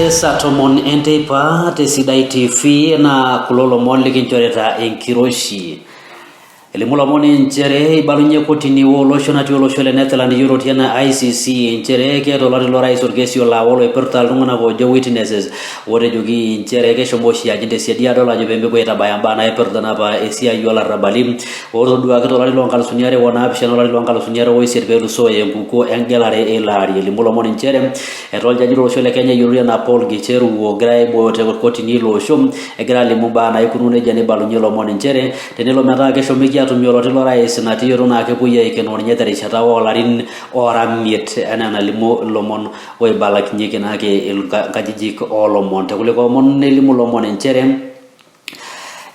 Satomon enteipa te Sidai TV na kulolo mon likinchoreta enkiroshi elimu lomon nchere ibalunye kotini wolosho nati olosho le Netherland European ICC nchere keto lori lorais orkesi ola wolo eperta lungana go jo witnesses wore jogi nchere keshomo shi agente sedia dola jo bembe ko etabaya bana eperta na ba esia yola rabalim woro duwa keto lori lonkal sunyare wona apishano lori lonkal sunyare wo servelu so yenguko engelare elari elimu lomon nchere etol jajiro olosho le Kenya European Paul Gicheru wo grai bo te kotini losho egrali mubana ikunune jani balunye lomon nchere tenelo meta keshomo tumyolote lorais nati yorona ke buye ikenor nyetari chata wolarin oramiet anana limo lomon we balak nyike nake kajijik olomon te kuliko mon limo lomon nchere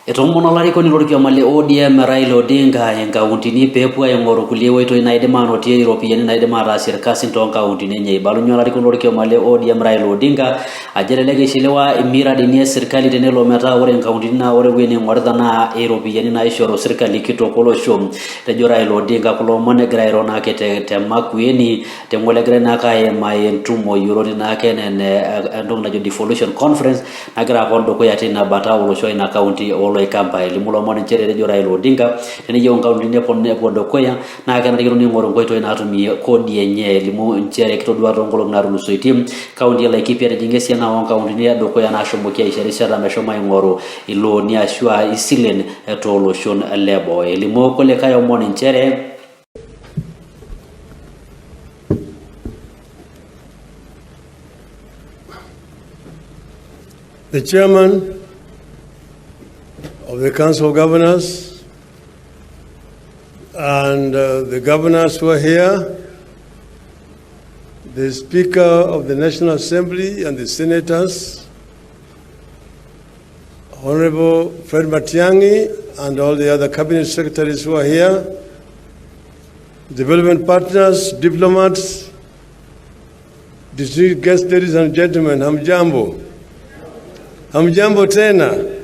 etomona lariko ni lorikyo male ODM Raila Odinga yenga untini pepwa yengoro kuliwe to inaide mano tie European inaide mara sirkasi ntonka untini nye balunyo lariko lorikyo male ODM Raila Odinga ajelelege shilewa imira dinie serikali tenelo meta ore nkaundini na ore wini ngwarda na European na ishoro serikali kito kolo shom tejo Raila Odinga kulo mone grairo na kete temakueni temwele gre na kae mayentumo Eurori na kene ndong na jo devolution conference na gra kondo ko yatina bata ulo show ina county olo ikamba elimulo mone nchere jo Raila Odinga teni yo ngaundi ne ponne podo koya na kana ngiro ni ngoro ngoito ina atumi kodi yenye elimu nchere kito dwa rongolo na ruso itim county la ikipia jingesi na wonka undi ya doko ya nashomokia isharisha rameshoma ngoro ilo ni ashwa isilen etolo shon lebo elimu kole kayo mone nchere the chairman of the Council of Governors and the governors who are here, the Speaker of the National Assembly and the senators, Honorable Fred Matiang'i and all the other cabinet secretaries who are here, development partners, diplomats, distinguished guests, ladies and gentlemen, hamjambo. Hamjambo tena.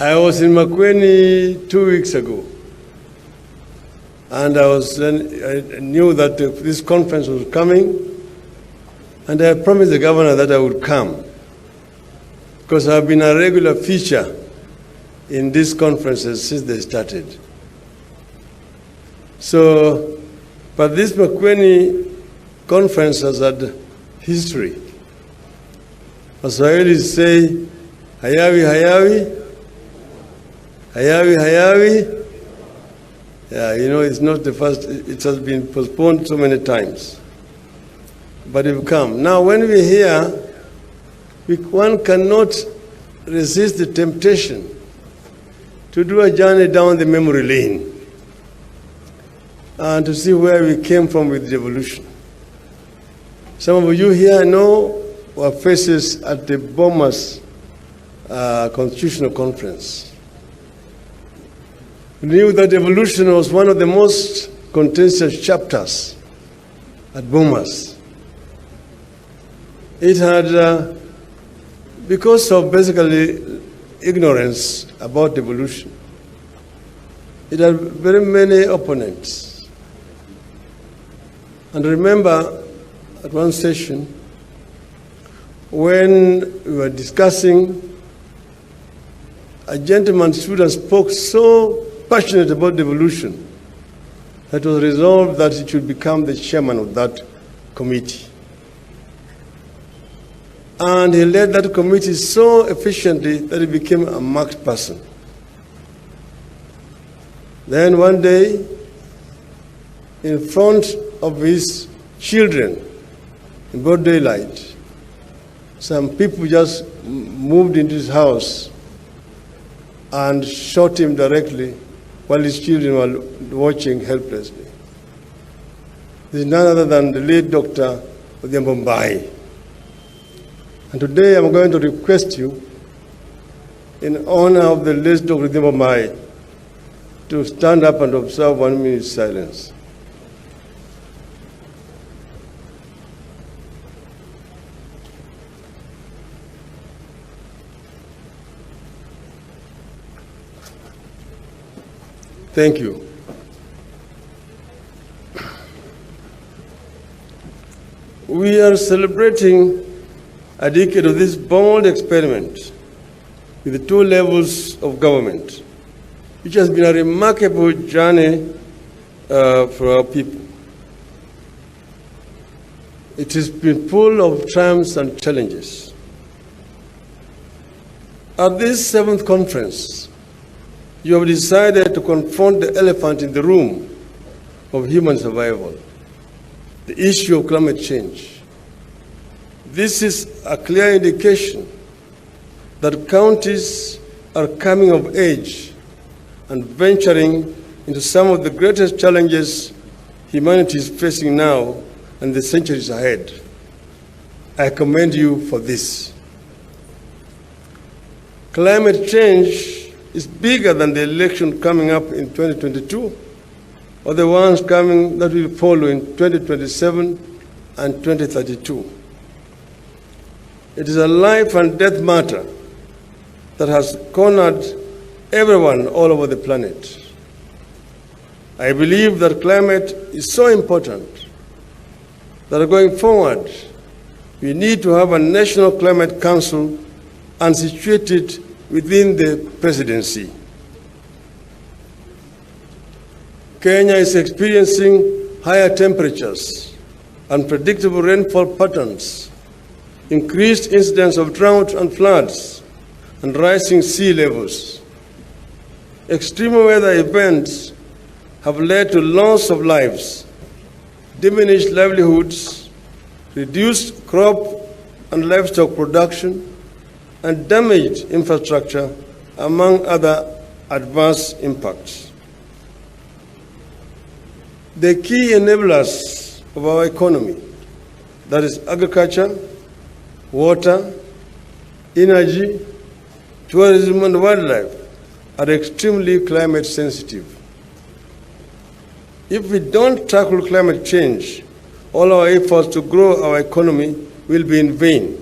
I was in Makueni 2 weeks ago, and I knew that this conference was coming, and I promised the governor that I would come, because I've been a regular feature in these conferences since they started. So, but this Makueni conference has had history. Waswahili say, hayawi hayawi, hayawi hayawi. Yeah, you know, it's not the first, it has been postponed so many times. But it will come. Now, when we're here, one cannot resist the temptation to do a journey down the memory lane and to see where we came from with the revolution. Some of you here know our faces at the Bomas Constitutional Conference. We knew that evolution was one of the most contentious chapters at Bomas. It had, because of basically ignorance about evolution, it had very many opponents. And remember, at one session, when we were discussing, a gentleman stood and spoke so passionate about devolution that it was resolved that he should become the chairman of that committee. And he led that committee so efficiently that he became a marked person. Then one day, in front of his children, in broad daylight, some people just moved into his house and shot him directly while his children were watching helplessly. This is none other than the late Dr. Odhiambo. And today I'm going to request you, in honor of the late Dr. Odhiambo, to stand up and observe 1 minute silence. Thank you. We are celebrating a decade of this bold experiment with the two levels of government, which has been a remarkable journey for our people. It has been full of triumphs and challenges. At this 7th conference, you have decided to confront the elephant in the room of human survival, the issue of climate change. This is a clear indication that counties are coming of age and venturing into some of the greatest challenges humanity is facing now and the centuries ahead. I commend you for this. Climate change is bigger than the election coming up in 2022 or the ones coming that will follow in 2027 and 2032. It is a life and death matter that has cornered everyone all over the planet. I believe that climate is so important that going forward, we need to have a National Climate Council and situate it within the presidency. Kenya is experiencing higher temperatures, unpredictable rainfall patterns, increased incidence of drought and floods, and rising sea levels. Extreme weather events have led to loss of lives, diminished livelihoods, reduced crop and livestock production, and damaged infrastructure, among other adverse impacts. The key enablers of our economy, that is agriculture, water, energy, tourism, and wildlife, are extremely climate sensitive. If we don't tackle climate change, all our efforts to grow our economy will be in vain.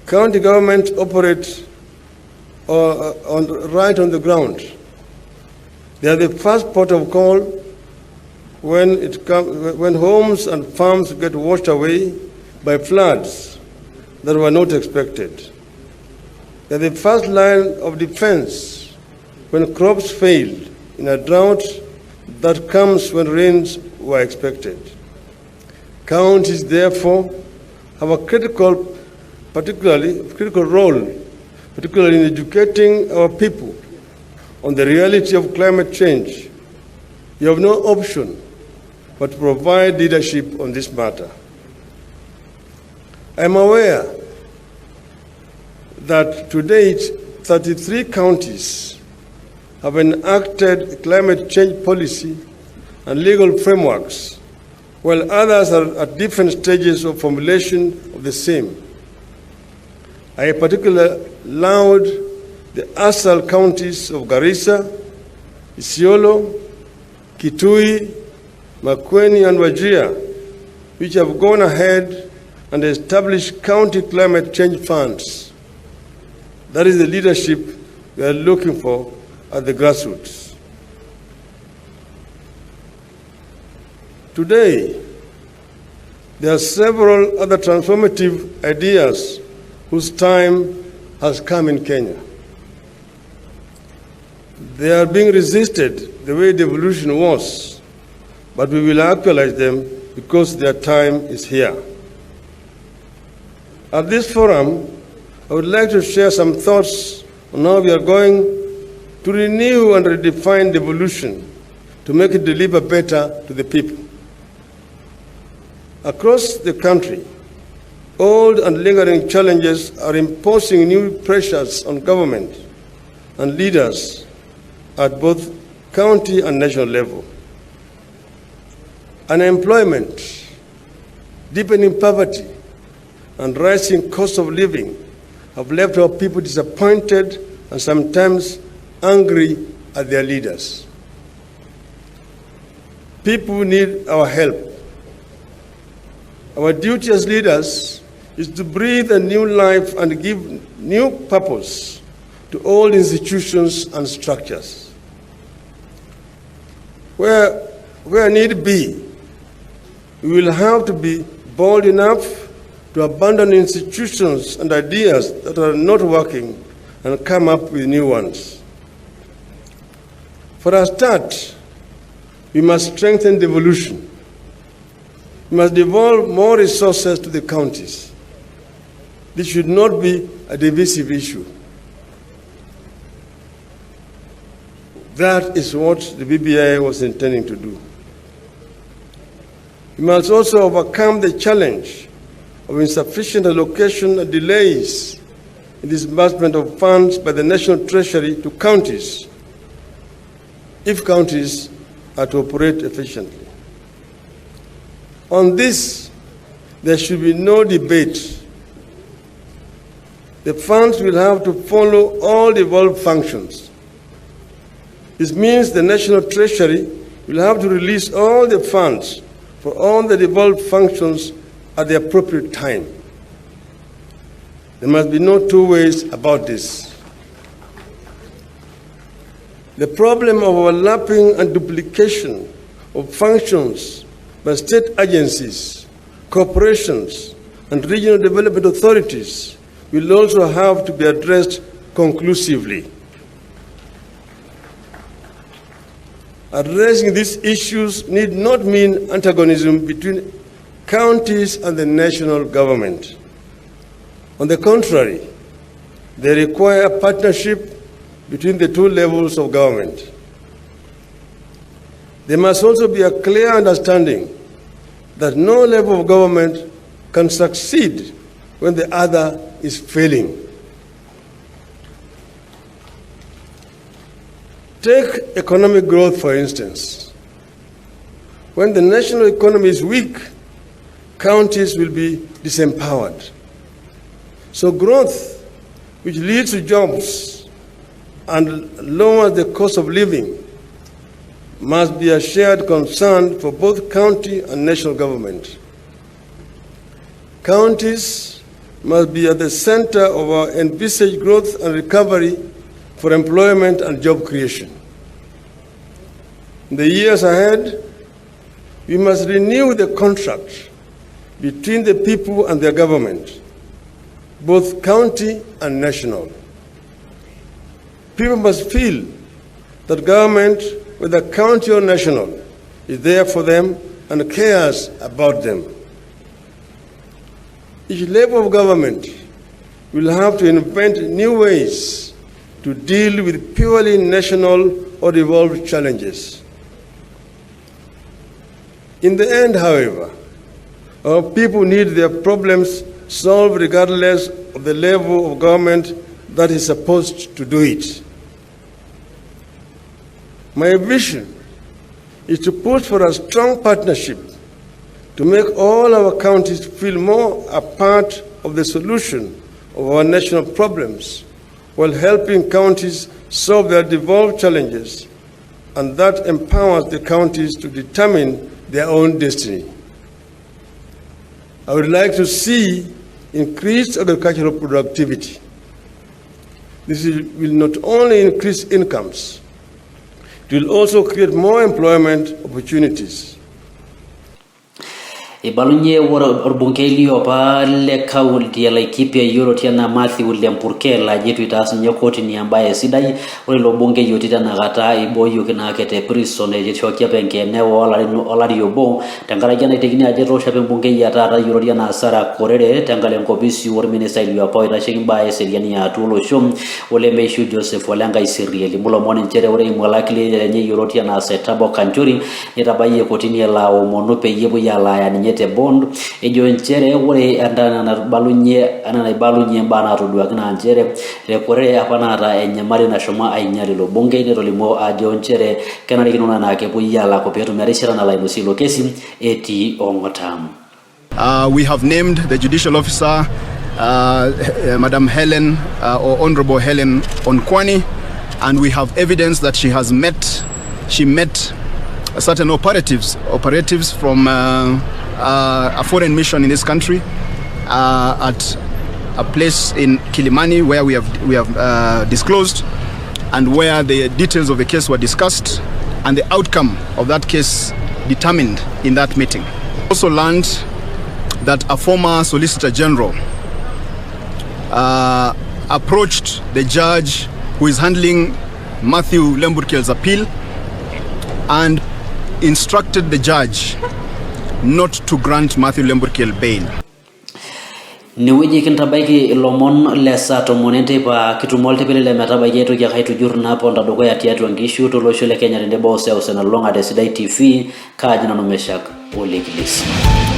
County government operates right on the ground. They are the first port of call when homes and farms get washed away by floods that were not expected. They are the first line of defense when crops fail in a drought that comes when rains were expected. Counties, therefore, have a critical role, particularly in educating our people on the reality of climate change. You have no option but to provide leadership on this matter. I am aware that to date, 33 counties have enacted climate change policy and legal frameworks, while others are at different stages of formulation of the same. I particularly laud the ASAL counties of Garissa, Isiolo, Kitui, Makueni, and Wajir, which have gone ahead and established county climate change funds. That is the leadership we are looking for at the grassroots. Today, there are several other transformative ideas whose time has come in Kenya. They are being resisted the way the evolution was, but we will actualize them because their time is here. At this forum, I would like to share some thoughts on how we are going to renew and redefine the evolution to make it deliver better to the people. Across the country, old and lingering challenges are imposing new pressures on government and leaders at both county and national level. Unemployment, deepening poverty, and rising cost of living have left our people disappointed and sometimes angry at their leaders. People need our help. Our duty as leaders is to breathe a new life and give new purpose to all institutions and structures. Where need be, we will have to be bold enough to abandon institutions and ideas that are not working and come up with new ones. For a start, we must strengthen devolution. We must devolve more resources to the counties. This should not be a divisive issue. That is what the BBI was intending to do. We must also overcome the challenge of insufficient allocation and delays in disbursement of funds by the National Treasury to counties, if counties are to operate efficiently. On this, there should be no debate. The funds will have to follow all devolved functions. This means the National Treasury will have to release all the funds for all the devolved functions at the appropriate time. There must be no two ways about this. The problem of overlapping and duplication of functions by state agencies, corporations, and regional development authorities will also have to be addressed conclusively. Addressing these issues need not mean antagonism between counties and the national government. On the contrary, they require a partnership between the two levels of government. There must also be a clear understanding that no level of government can succeed when the other is failing. Take economic growth, for instance. When the national economy is weak, counties will be disempowered. So growth, which leads to jobs and lowers the cost of living, must be a shared concern for both county and national government. Counties must be at the center of our envisaged growth and recovery for employment and job creation. In the years ahead, we must renew the contract between the people and their government, both county and national. People must feel that government, whether county or national, is there for them and cares about them. Each level of government will have to invent new ways to deal with purely national or devolved challenges. In the end, however, our people need their problems solved regardless of the level of government that is supposed to do it. My vision is to push for a strong partnership to make all our counties feel more a part of the solution of our national problems, while helping counties solve their devolved challenges, and that empowers the counties to determine their own destiny. I would like to see increased agricultural productivity. This will not only increase incomes, it will also create more employment opportunities. Ibalunye orbunge iliopa le kaunti ya Laikipia Yorotia na Matthew William Purkela jitu itasinye koti ni ambaye Sidai ule lo bunge yotita na gata iboyu kina kete prison jitu wakia penke newa olari yobo tangala jana itekini ajeto shape bunge ya tata Yorotia na Sara Korere tangale nkobisi war minister iliopa itashimbaye seriani ya tulo shum ule meishu Joseph Walanga isirieli mulo mwone nchere ure imwalakili nye Yorotia na Setabo Kanchuri nitabaye kotini ya lao monupe yebu ya la ya ninye bond ejo nchere ore andana na balunye bana rudwa kana nchere rekore apana ta enyamari na shoma ainyari lo bonge ne rolimo ajo nchere kana likinuna na ke buyala ko peto merishira na laino silo kesi eti ongotam. We have named the judicial officer Madam Helen or Honorable Helen Onkwani, and we have evidence that she met certain operatives from a foreign mission in this country at a place in Kilimani where we have disclosed, and where the details of the case were discussed and the outcome of that case determined in that meeting. also learned that a former Solicitor General approached the judge who is handling Matthew Lemburkel's appeal and instructed the judge not to grant Matthew Lemburkel bail. Niwiji kintabaiki lomon lesa tomonente pa kitumolte pele le metabaiki yetu ya kaitu jurna ponda dogo ya tiatu wangishu tolosho le Kenya rende bose ya usena longa de Sidai TV kajina no Meshack Kilesi.